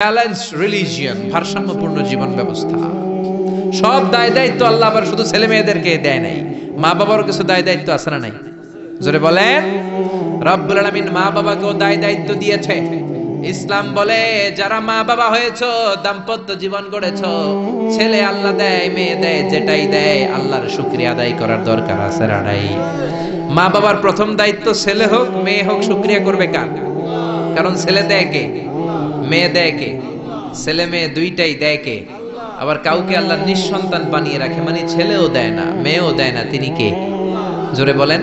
Balanced religion, ভারসাম্যপূর্ণ জীবন ব্যবস্থা। সব দায় দায়িত্ব আল্লাহ আবার শুধু ছেলে মেয়েদেরকে দেয় নাই, মা বাবার কিছু দায় দায়িত্ব আছে না নাই? জোরে বলেন। রব্বুল আলামিন মা বাবাকেও দায় দায়িত্ব দিয়েছে। ইসলাম বলে যারা মা বাবা হয়েছো, দাম্পত্য জীবন গড়েছো, ছেলে আল্লাহ দেয়, মেয়ে দেয়, যেটাই দেয় আল্লাহর শুকরিয়া আদায় করার দরকার আছে না নাই? মা বাবার প্রথম দায়িত্ব ছেলে হোক মেয়ে হোক শুকরিয়া করবে কার? কারণ ছেলে দেয় কে, মেয়ে দেয় কে? ছেলে মেয়ে দুইটাই দেয় কে? আবার কাউকে আল্লাহ নিঃসন্তান বানিয়ে রাখে, মানে ছেলেও দেয় না মেয়েও দেয় না, তিনি কে? জোরে বলেন।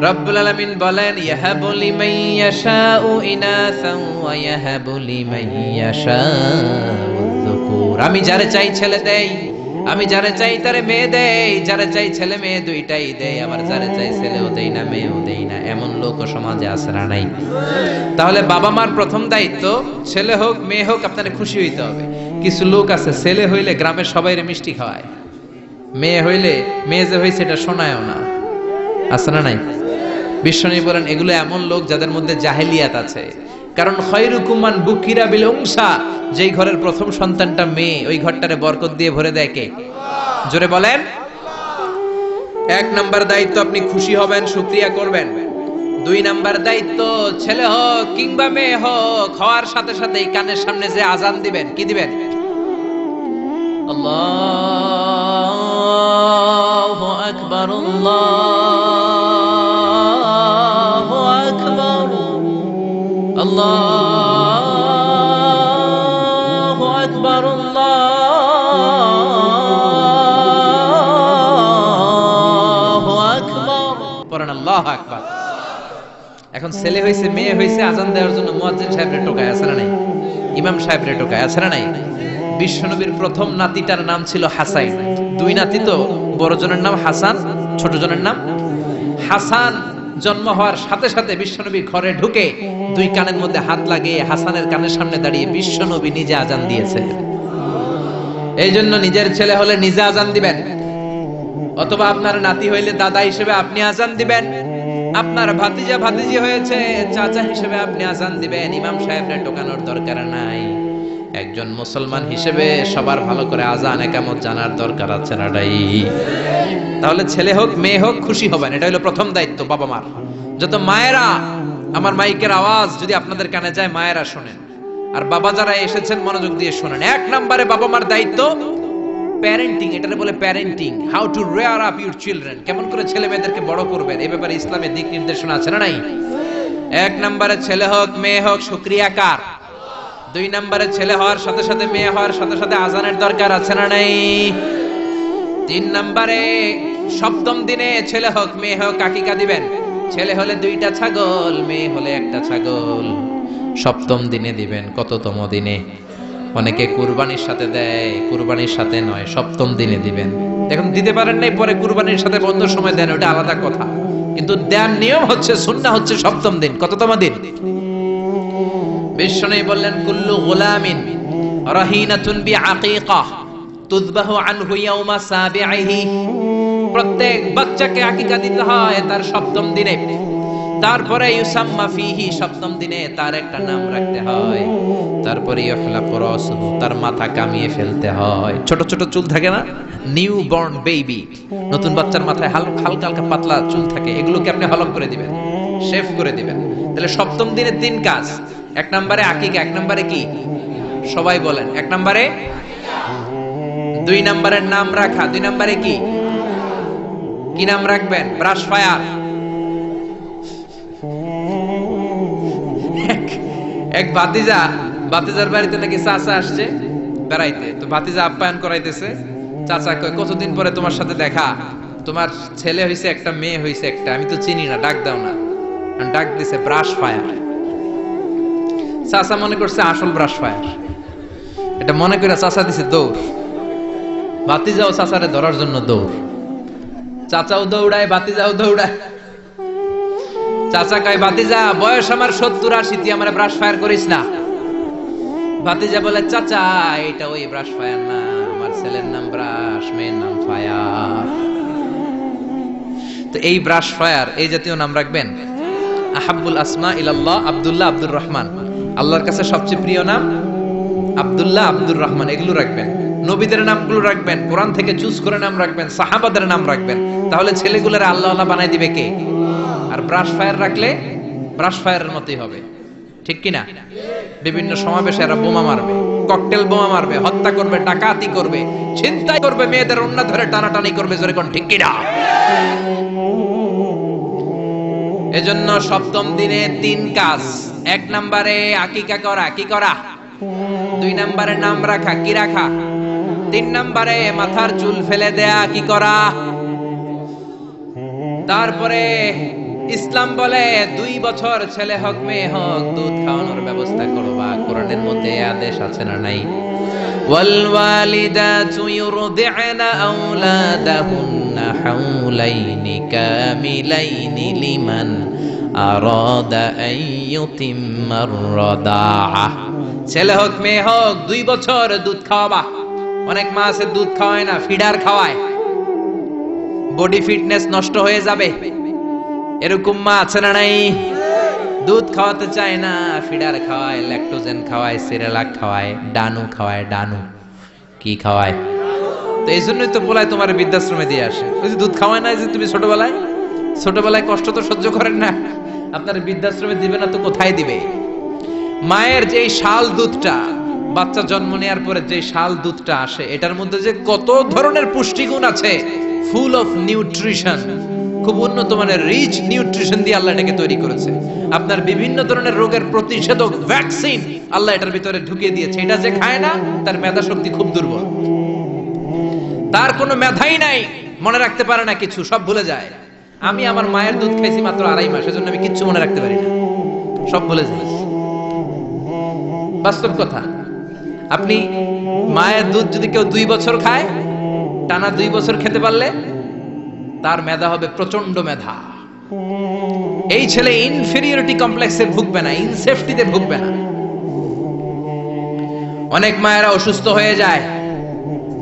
রব্বুল আলামিন বলেন ইয়াহাবু লিমান ইয়াশাউ ইনাসান ওয়া ইয়াহাবু লিমান ইয়াশাউ যুকুর। আমি যারে চাই ছেলে দেই, আমি যারে চাই তারে মেয়ে দেই, যারে চাই ছেলে মেয়ে দুইটাই দেই, আবার যারে চাই ছেলেও দেই না মেয়েও দেই না। এমন লোকও সমাজে আছে না নাই? তাহলে বাবা মার প্রথম দায়িত্ব, ছেলে হোক মেয়ে হোক আপনারে খুশি হইতে হবে। কিছু লোক আছে ছেলে হইলে গ্রামের সবাইরে মিষ্টি খাওয়ায়, মেয়ে হইলে মেয়ে যে হইছে এটা শোনায়ও না, আছে না নাই? বিশ্বনবী বলেন এগুলো এমন লোক যাদের মধ্যে জাহেলিয়াত আছে। কারণ খায়রুকুম মান বুকিরা বিল উনসা, যেই ঘরের প্রথম সন্তানটা মেয়ে, ওই ঘরটারে বরকত দিয়ে ভরে দেয় কে? জোরে বলেন। এক নাম্বার দায়িত্ব আপনি খুশি হবেন, শুকরিয়া করবেন। দুই নাম্বার দায়িত্ব, ছেলে হোক কিংবা মেয়ে হোক, হওয়ার সাথে সাথেই কানের সামনে যে আজান দিবেন, কি দিবেন? আল্লাহু আকবার, আল্লাহু আকবার, আল্লাহু আকবার, আল্লাহু আকবার, পড়েন আল্লাহু আকবার। এখন ছেলে হইছে মেয়ে হইছে, আজান দেওয়ার জন্য মুয়াজ্জিন সাহেবরে টোকায়, আছে না নাই? ইমাম সাহেবরে টোকায়, আছে না নাই? বিশ্বনবীর প্রথম নাতিটার নাম ছিল হাসাইন। দুই নাতি তো, বড় জনের নাম হাসান, ছোট জনের নাম হাসান। জন্ম হওয়ার সাথে সাথে বিশ্বনবী ঘরে ঢুকে দুই কানের মধ্যে হাত লাগিয়ে হাসানের কানের সামনে দাঁড়িয়ে বিশ্বনবী নিজে আজান দিয়েছে। এই জন্য নিজের ছেলে হলে নিজে আজান দিবেন, অথবা আপনার নাতি হইলে দাদা হিসেবে আপনি আজান দিবেন। আপনার ভাতিজা ভাতিজি হয়েছে, চাচা হিসেবে আপনি আজান দিবেন। ইমাম সাহেবরে টোকানোর দরকার নাই। একজন মুসলমান হিসেবে সবার ভালো করে আজান একামত জানার দরকার আছে না নাই? তাহলে ছেলে হোক মেয়ে হোক খুশি হবেন, এটা হলো প্রথম দায়িত্ব বাবা মার। যত মায়েরা, আমার মাইকের আওয়াজ যদি আপনাদের কানে যায়, মায়েরা শোনেন, আর বাবা যারা এসেছেন মনোযোগ দিয়ে শোনেন। এক নম্বরে বাবা মার দায়িত্ব প্যারেন্টিং, এটারে বলে parenting, how to rare up your children, কেমন করে ছেলে মেয়েদেরকে বড় করবেন, এই ব্যাপারে ইসলামের দিক নির্দেশনা আছে না নাই? এক নম্বরে ছেলে হোক মেয়ে হোক শুকরিয়া কার? দুই নম্বরে ছেলে হওয়ার সাথে সাথে মেয়ে হওয়ার সাথে সাথে আজানের দরকার আছে না নাই? তিন নম্বরে সপ্তম দিনে ছেলে হোক মেয়ে হোক আকিকা দিবেন। ছেলে হলে দুইটা ছাগল, মেয়ে হলে একটা ছাগল, সপ্তম দিনে দিবেন। কততম দিনে? অনেকে কুরবানির সাথে দেয়, কুরবানির সাথে নয়, সপ্তম দিনে দিবেন। এখন দিতে পারেন নাই, পরে কুরবানির সাথে বন্ধ সময় দেন, ওটা আলাদা কথা, কিন্তু দেওয়ার নিয়ম হচ্ছে, সুন্নাহ হচ্ছে সপ্তম দিন। কততম দিন? বিশ্বনবী বললেন কুল্লু গুলামিন রাহিনাতুন বিআকিকা তুযবাহু আনহু ইয়াওমা সাবিহি, প্রত্যেক বাচ্চাকে আকিকা দিতে হয় তার সপ্তম দিনে। তারপরে ইউসাম্মা ফিহি, সপ্তম দিনে তার একটা নাম রাখতে হয়। তারপরে ইহলাকু রাসুহু, তার মাথা কামিয়ে ফেলতে হয়। ছোট ছোট চুল থাকে না, নিউ বর্ন বেবি, নতুন বাচ্চার মাথায় হালকা হালকা পাতলা চুল থাকে, এগুলোকে আপনি হলক করে দিবেন, শেভ করে দিবেন। তাহলে সপ্তম দিনে তিন কাজ। এক নম্বরে আকিকা, এক নম্বরে কি? সবাই বলেন। এক নম্বরে, দুই নম্বরের নাম রাখা, দুই নম্বরে কি? কি নাম রাখবেন? Brush fire. এক ভাতিজার বাড়িতে নাকি চাচা আসছে বেড়াইতে, তো ভাতিজা আপ্যায়ন করাইতেছে। চাচা কয় কতদিন পরে তোমার সাথে দেখা, তোমার ছেলে হইছে একটা মেয়ে হইছে একটা, আমি তো চিনি না, ডাক দাও না। ডাক দিছে ব্রাশ ফায়ার। চাচা মনে করছে আসল ব্রাশ ফায়ার, এটা মনে করে চাচা দিছে দৌড়। ভাতিজাও চাচারে ধরার জন্য দৌড়, চাচাও দৌড়ায় ভাতিজাও দৌড়ায়। চাচা কয় ভাতিজা বয়স আমার 70-80, তুই আমার ব্রাশ ফায়ার করিস না। ভাতিজা বলে চাচা এটা ওই ব্রাশ ফায়ার না, আমার ছেলের নাম ব্রাশ, মেয়ের নাম ফায়ার। তো এই ব্রাশ ফায়ার, এই জাতীয় নাম রাখবেন। আহাব্বুল আসমা ইলাল্লাহ আব্দুল্লাহ আব্দুর রহমান, আল্লাহর কাছে সবচেয়ে প্রিয় নাম আব্দুল্লাহ, আব্দুর রহমান এগুলো রাখবেন। নবীদের নামগুলো রাখবেন, কোরআন থেকে চুজ করে নাম রাখবেন, সাহাবাদের নাম রাখবেন। তাহলে ছেলেগুলোর আল্লাহ আল্লাহ বানাই দিবে কে? আর ব্রাশ ফায়ার রাখলে ব্রাশ ফায়ারের মতোই হবে, ঠিক কিনা? বিভিন্ন সমাবেশে এরা বোমা মারবে, ককটেল বোমা মারবে, হত্যা করবে, ডাকাতি করবে, ছিনতাই করবে, মেয়েদের ওন্না ধরে টানাটানি করবে, জোরে কোন ঠিক কিনা? এজন্য সপ্তম দিনে 3 কাজ। 1 নম্বরে আকিকা করা, কি করা? 2 নম্বরে নাম রাখা, কি রাখা? 3 নম্বরে মাথার চুল ফেলে দেয়া, কি করা? তারপরে ইসলাম বলে 2 বছর ছেলে হোক মেয়ে হোক দুধ খাওয়ানোর ব্যবস্থা করবা। কোরআনের মধ্যে আদেশ আছে না নাই? ওয়াল ওয়ালিদাতু ইউরদি'না আওলাদাহুন্না হাওলাইনি কামিলাইনি লিমান আরাদা আন ইউতিম্মার রাদাআ। ছেলে হোক মেয়ে হোক 2 বছর দুধ খাওয়াবা। অনেক মা আছে দুধ খাওয়ায় না, ফিডার খাওয়ায়, বডি ফিটনেস নষ্ট হয়ে যাবে, এরকম মা আছে না নাই? দুধ খাওয়াতে চায় না, ফিডার খাওয়ায়, ল্যাকটোজেন খাওয়ায়, সিরিয়ালাক খাওয়ায়, ডানু খাওয়ায়। ডানু কি খাওয়ায়? তো এই জন্যই তো বলায় তোমার বৃদ্ধাশ্রমে দিয়ে আসে। ওই যে দুধ খাওয়ায় না, যে তুমি ছোটবেলায় কষ্ট তো সহ্য করেন না, আপনার বৃদ্ধাশ্রমে দিবে না তো কোথায় দিবে? মায়ের যে শাল দুধটা, বাচ্চা জন্ম নেওয়ার পরে যে শাল দুধটা আসে, এটার মধ্যে যে কত ধরনের পুষ্টিগুণ আছে, ফুল অফ নিউট্রিশন, খুব উন্নত মানের রিচ নিউট্রিশন দিয়ে আল্লাহ এটাকে তৈরি করেছে। আপনার বিভিন্ন ধরনের রোগের প্রতিষেধক ভ্যাকসিন আল্লাহ এটার ভিতরে ঢুকিয়ে দিয়েছে। এটা যে খায় না, তার মেধা শক্তি খুব দুর্বল, তার কোনো মেধাই নাই, মনে রাখতে পারে না কিছু, সব ভুলে যায়। আমি আমার মায়ের দুধ খাইছি মাত্র 2.5 মাস, এজন্য আমি কিচ্ছু মনে রাখতে পারি না, সব ভুলে যাই। বাস্তব কথা। আপনি মায়ের দুধ যদি কেউ 2 বছর খায়, টানা 2 বছর খেতে পারলে তার মেধা হবে প্রচন্ড মেধা। এই ছেলে ইনফেরিয়রিটি কমপ্লেক্সে ভুগবে না, ইনসেফটিতে ভুগবে না। অনেক মায়েরা অসুস্থ হয়ে যায়,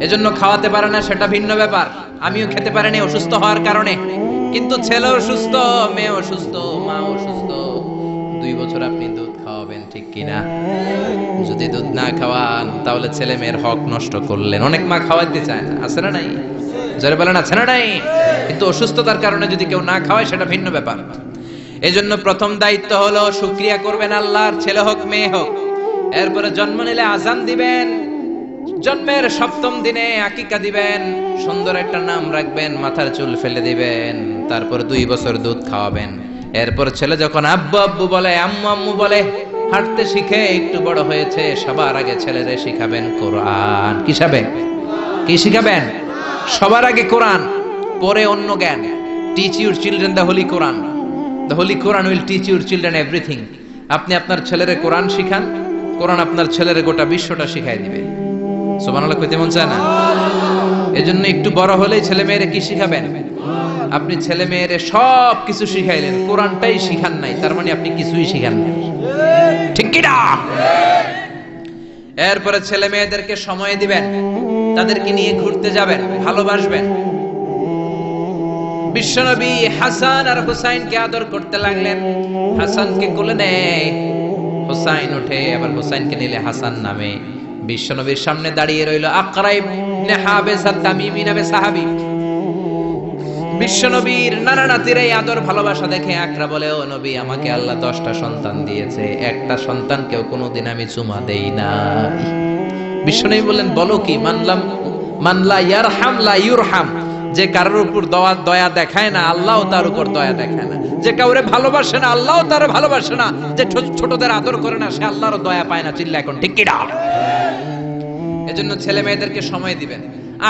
এজন্য খাওয়াতে পারে না, সেটা ভিন্ন ব্যাপার। আমিও খেতে পারিনি অসুস্থ হওয়ার কারণে, কিন্তু ছেলে অসুস্থ, মেয়ে অসুস্থ, মা অসুস্থ, 2 বছর আপনি দুধ খাওয়াবেন, ঠিক কিনা? যদি দুধ না খাওয়ান তাহলে ছেলে মেয়ের হক নষ্ট করলেন। অনেক মা খাওয়াতে চায় না, আছে না নাই? জোরে বলেন আছে না নাই? কিন্তু অসুস্থতার কারণে যদি কেউ না খাওয়ায় সেটা ভিন্ন ব্যাপার। এজন্য প্রথম দায়িত্ব হলো শুকরিয়া করবেন আল্লাহর, ছেলে হোক মেয়ে হোক। এরপরে জন্ম নিলে আজান দিবেন, জন্মের 7ম দিনে আকিকা দিবেন, সুন্দর একটা নাম রাখবেন, মাথার চুল ফেলে দিবেন, তারপর 2 বছর দুধ খাওয়াবেন। এরপর ছেলে যখন আব্বু আব্বু বলে, আম্মু আম্মু বলে, হাঁটতে শিখে একটু বড় হয়েছে, সবার আগে ছেলেরে শিখাবেন কোরআন। কি শিখাবেন? সবার আগে কোরআন, পরে অন্য জ্ঞান। Teach your children the Holi Quran. The Holi Quran will teach your children everything. আপনি আপনার ছেলেরে কোরআন শিখান, কোরআন আপনার ছেলেরে গোটা বিশ্বটা শিখাই দিবে। সুবহানাল্লাহ কইতে মন চায় না? এজন্য একটু বড় হলেই ছেলে মেয়েরে কি শিখাবেন? আপনি ছেলে মেয়েরে সব কিছু শিখাইলেন, কোরআনটাই শিখান নাই, তার মানে আপনি কিছুই শিখান নাই, ঠিক কি না? এরপরে ছেলে মেয়েদেরকে সময় দিবেন, তাদেরকে নিয়ে ঘুরতে যাবেন, ভালোবাসবেন। বিশ্বনবী হাসান আর হুসাইনকে আদর করতে লাগলেন। হাসানকে কোলে নেয়, হুসাইন ওঠে, আবার হুসাইনকে নিলে হাসান নামে। বিশ্বনবীর সামনে দাঁড়িয়ে রইল আকরা ইবনে হাবিস আত-তামিমি নামে সাহাবী। বিশ্বনবীর নানা নাতির এই আদর ভালোবাসা দেখে আকরা বলে, ও নবী, আমাকে আল্লাহ 10টা সন্তান দিয়েছে, একটা সন্তানকেও কোনোদিন আমি চুমা দেই না। বিশ্বনবী বললেন, বলো কি? মানলা ইয়ারহাম লা ইউরহাম। যে কারোর উপর দয়া দেখায় না, আল্লাহও তার উপর দয়া দেখায় না। যে কাউরে ভালোবাসে না, আল্লাহও তার ভালোবাসে না। যে ছোটদের আদর করে না, সে আল্লাহরও দয়া পায় না। চিল্লা এখন ঠিক কি না? এজন্য ছেলে মেয়েদেরকে সময় দিবেন।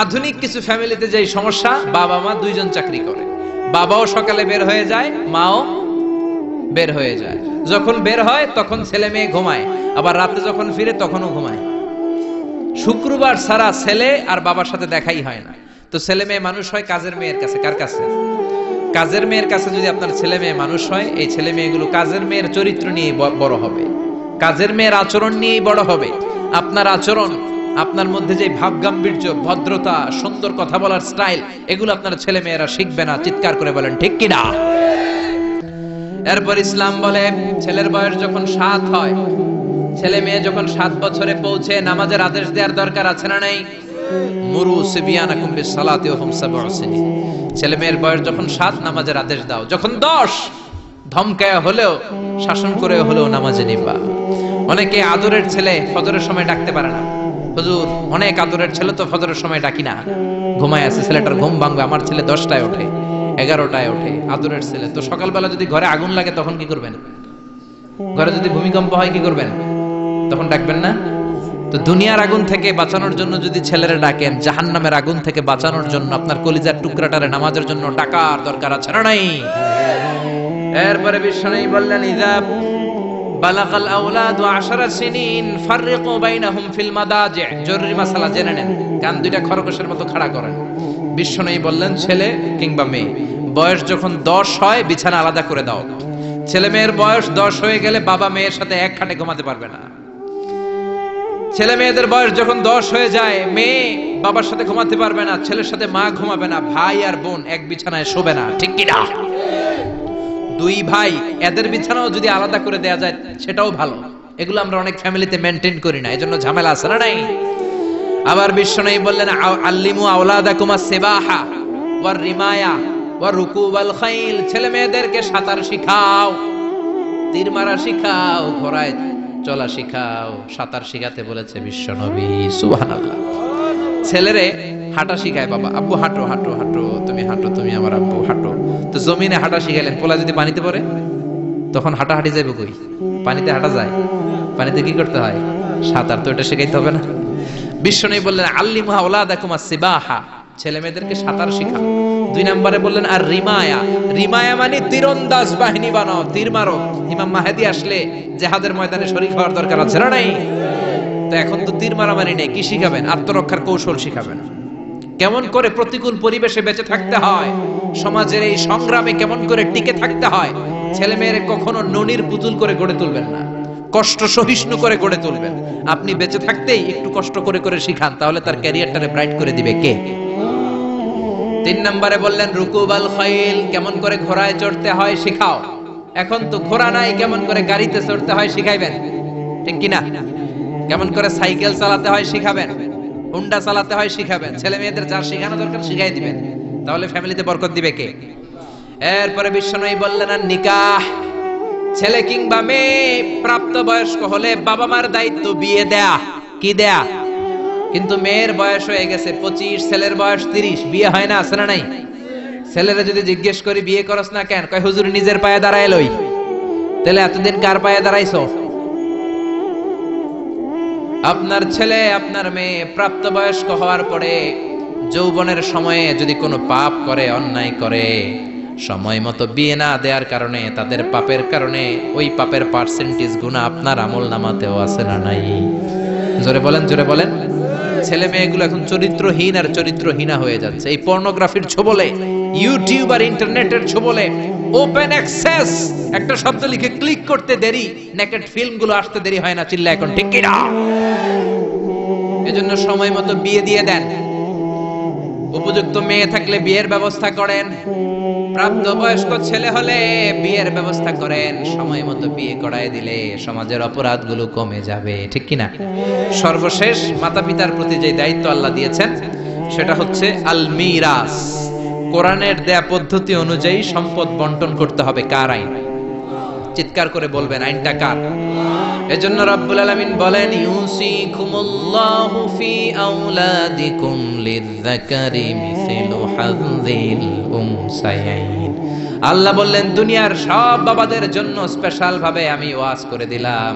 আধুনিক কিছু ফ্যামিলিতে যে সমস্যা, বাবা মা 2 জন চাকরি করে, বাবাও সকালে বের হয়ে যায়, মাও বের হয়ে যায়। যখন বের হয় তখন ছেলে মেয়ে ঘুমায়, আবার রাতে যখন ফিরে তখনও ঘুমায়। শুক্রবার ছাড়া ছেলে আর বাবার সাথে দেখাই হয় না। তো ছেলে মেয়ে মানুষ হয় কাজের মেয়ের কাছে। কার কাছে? কাজের মেয়ের কাছে। যদি আপনার ছেলে মেয়ে মানুষ হয়, এই ছেলে মেয়েগুলো কাজের মেয়ের চরিত্র নিয়ে বড় হবে, কাজের মেয়ের আচরণ নিয়েই বড় হবে। আপনার আচরণ, আপনার মধ্যে যে ভাব গাম্ভীর্য, ভদ্রতা, সুন্দর কথা বলার স্টাইল, এগুলো আপনার ছেলে মেয়েরা শিখবে না। চিৎকার করে বলেন ঠিক কি না? এরপর ইসলাম বলে, ছেলের বয়স যখন 7 হয় ছেলে মেয়ে যখন 7 বছরে পৌঁছে নামাজের আদেশ দেওয়ার দরকার আছে না নাই? মুরু সিবিয়ানাকুম বিসসালাতি ওয়া হুম সাবউ সিনিন। ছেলে মেয়ের বয়স যখন 7 নামাজের আদেশ দাও, যখন 10 ধমকায় হলেও শাসন করে হলেও নামাজে নিবা। অনেকে আদরের ছেলে ফজরের সময় ডাকতে পারে না, হুজুর অনেক আদরের ছেলে তো ফজরের সময় ডাকি না, ঘুমায় আছে, ছেলেটার ঘুম ভাঙবে। আমার ছেলে 10টায় ওঠে, 11টায় ওঠে, আদরের ছেলে তো। সকালবেলা যদি ঘরে আগুন লাগে তখন কি করবেন? ঘরে যদি ভূমিকম্প হয় কি করবেন? তখন ডাকবেন না? তো দুনিয়ার আগুন থেকে বাঁচানোর জন্য যদি ছেলেরা ডাকেন, জাহান্নামের আগুন থেকে বাঁচানোর জন্য আপনার কলিজার টুকরাটারে নামাজের জন্য ডাকার দরকার আছে না নাই? এরপরে বিশ্বনবী বললেন, ইযা বালাগাল আওলাদু 10 সিনিন ফাররিকু বাইনাহুম ফিল মাদাজি। জরুরি মাসালা জেনে নেন, কান দুইটা খরগোশের মতো খাড়া করেন। বিশ্বনবী বললেন, ছেলে কিংবা মেয়ে বয়স যখন 10 হয় বিছানা আলাদা করে দাও। ছেলে মেয়ের বয়স 10 হয়ে গেলে বাবা মেয়ের সাথে এক খাটে ঘুমাতে পারবে না। ছেলে মেয়েদের বয়স যখন 10 হয়ে যায়, মেয়ে বাবার সাথে ঘুমাতে পারবে না, ছেলের সাথে মা ঘুমাবে না, ভাই আর বোন এক বিছানায় শোবে না, ঠিক কি না? 2 ভাই এদের বিছানাও যদি আলাদা করে দেয়া যায় সেটাও ভালো। এগুলো আমরা অনেক ফ্যামিলিতে মেইনটেইন করি না, এজন্য ঝামেলা আছে না নাই? আবার বিশ্বনবী বললেন, আল্লিমু আওলাদাকুমাস সিবাহা ওয়ার রিমায়া ওয়া রুকুবাল খাইল। ছেলে মেয়েদেরকে সাঁতার শিখাও, তীর মারা শিখাও, ঘোড়ায় চলা শিখাও। সাঁতার শিখাতে বলেছে বিশ্বনবী, সুবহানাল্লাহ। ছেলেরে হাঁটা শিখায় বাবা, আব্বু হাঁটো হাঁটো হাঁটো, তুমি হাঁটো, তুমি আমার আব্বু হাঁটো। তো জমিনে হাঁটা শিখাইলেন, পোলা যদি পানিতে পড়ে তখন হাঁটাহাঁটি যাইবে কই? পানিতে হাঁটা যায়? পানিতে কি করতে হয়? সাঁতার। তো এটা শিখাইতে হবে না? বিশ্বনবী বললেন, আল্লিমু আওলাদাকুমাস সিবাহা, ছেলে মেয়েদেরকে সাঁতার শিখাও। 2 নম্বরে বললেন, আর রিমায়া। রিমায়া মানে তীরন্দাজ বাহিনী বানাও, তীর মারো। ইমাম মাহদি আসলে জিহাদের ময়দানে শরীক হওয়ার দরকার আছে না নাই? তো এখন তো তীর মারামারি নেই, কি শিখাবেন? আত্মরক্ষার কৌশল শিখাবেন। কেমন করে প্রতিকূল পরিবেশে বেঁচে থাকতে হয়, সমাজের এই সংগ্রামে কেমন করে টিকে থাকতে হয়। ছেলে মেয়ের কখনো ননির পুতুল করে গড়ে তুলবেন না, কষ্ট সহিষ্ণু করে গড়ে তুলবেন। আপনি বেঁচে থাকতেই একটু কষ্ট করে করে শিখান, তাহলে তার ক্যারিয়ারটারে ব্রাইট করে দিবে কে? 3 নম্বরে বললেন, রুকুবাল খাইল, কেমন করে ঘোড়ায় চড়তে হয় শিখাও। এখন তো ঘোড়া নাই, কেমন করে গাড়িতে চড়তে হয় শিখাইবেন, ঠিক কিনা? কেমন করে সাইকেল চালাতে হয় শিখাবেন, হুন্ডা চালাতে হয় শিখাবেন। ছেলে মেয়েদের যা শেখানো দরকার শিখাই দিবেন, তাহলে ফ্যামিলিতে বরকত দিবে কে? এরপরে বিশ্বনবী বললেন, আর নিকাহ। ছেলে কিংবা মেয়ে প্রাপ্তবয়স্ক হলে বাবা মার দায়িত্ব বিয়ে দেয়া, কি দেয়া? কিন্তু মেয়ের বয়স হয়ে গেছে 25, ছেলের বয়স 30, বিয়ে হয় না, আছে না নাই? ছেলেরা যদি জিজ্ঞেস করি বিয়ে করস না কেন, কয় হুজুর নিজের পায়ে দাঁড়ায় লই। তাহলে এতদিন কার পায়ে দাঁড়াইছো? আপনার ছেলে আপনার মেয়ে প্রাপ্তবয়স্ক হওয়ার পরে যৌবনের সময়ে যদি কোনো পাপ করে, অন্যায় করে, সময় মতো বিয়ে না দেওয়ার কারণে, তাদের পাপের কারণে ওই পাপের পার্সেন্টেজ গুনাহ আপনার আমল নামাতেও আছে না নাই? জোরে বলেন, জোরে বলেন। ছেলে মেয়েগুলো এখন চরিত্রহীন আর চরিত্রহীনা হয়ে যাচ্ছে এই পর্নোগ্রাফির ছোবলে, ইউটিউব আর ইন্টারনেটের ছোবলে। ওপেন অ্যাক্সেস, একটা শব্দ লিখে ক্লিক করতে দেরি, নেকেড ফিল্মগুলো আসতে দেরি হয় না, চিল্লা এখন ঠিক কি না? এজন্য সময় মতো বিয়ে দিয়ে দেন। উপযুক্ত মেয়ে থাকলে বিয়ের ব্যবস্থা করেন, প্রাপ্তবয়স্ক ছেলে হলে বিয়ের ব্যবস্থা করেন। সময় মতো বিয়ে করায় দিলে সমাজের অপরাধগুলো কমে যাবে, ঠিক কি না? সর্বশেষ মাতা পিতার প্রতি যে দায়িত্ব আল্লাহ দিয়েছেন সেটা হচ্ছে আল মিরাস। কোরআনের দেয়া পদ্ধতি অনুযায়ী সম্পদ বন্টন করতে হবে। কার আইন? চিৎকার করে বলবেন, আইনটা কার? এজন্য রব্বুল আলামিন বলেন, ইউসিকুমুল্লাহু ফি আওলাদিকুম লিযযাকারি মিসলু হাযযিল উনসায়াইন। আল্লাহ বললেন, দুনিয়ার সব বাবাদের জন্য স্পেশাল ভাবে আমি ওয়াজ করে দিলাম,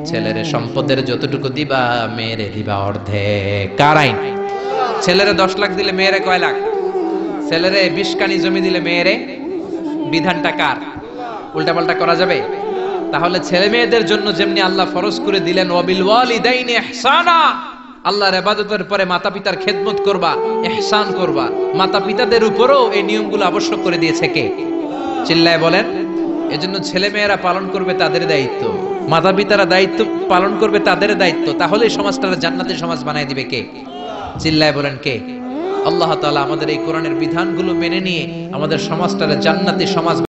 ছেলের সম্পদের যতটুকু দিবা মেয়েরে দিবা অর্ধেক। কার আইন? ছেলেরে 10 লাখ দিলে মেয়েরে কয় লাখ? ছেলেরে 20 কানি জমি দিলে মেয়েরে? বিধানটা কার? উল্টাপাল্টা করা যাবে? তাহলে ছেলে মেয়েদের জন্য যেমনি আল্লাহ ফরজ করে দিলেন ওয়াবিল ওয়ালিদাইনি ইহসানা, আল্লাহর ইবাদতের পরে মাতা পিতার খেদমত করবা, ইহসান করবা, মাতা পিতাদের উপরও এই নিয়মগুলো আবশ্যক করে দিয়েছে কে? চিল্লায় বলেন। এজন্য ছেলে মেয়েরা পালন করবে তাদের দায়িত্ব, মাতা পিতারা দায়িত্ব পালন করবে তাদের দায়িত্ব। তাহলে এই সমাজটাকে জান্নাতের সমাজ বানায় দিবে কে? চিল্লায় বলেন কে? আল্লাহ তাআলা আমাদের এই কোরআনের বিধানগুলো মেনে নিয়ে আমাদের সমাজটাকে জান্নাতি সমাজ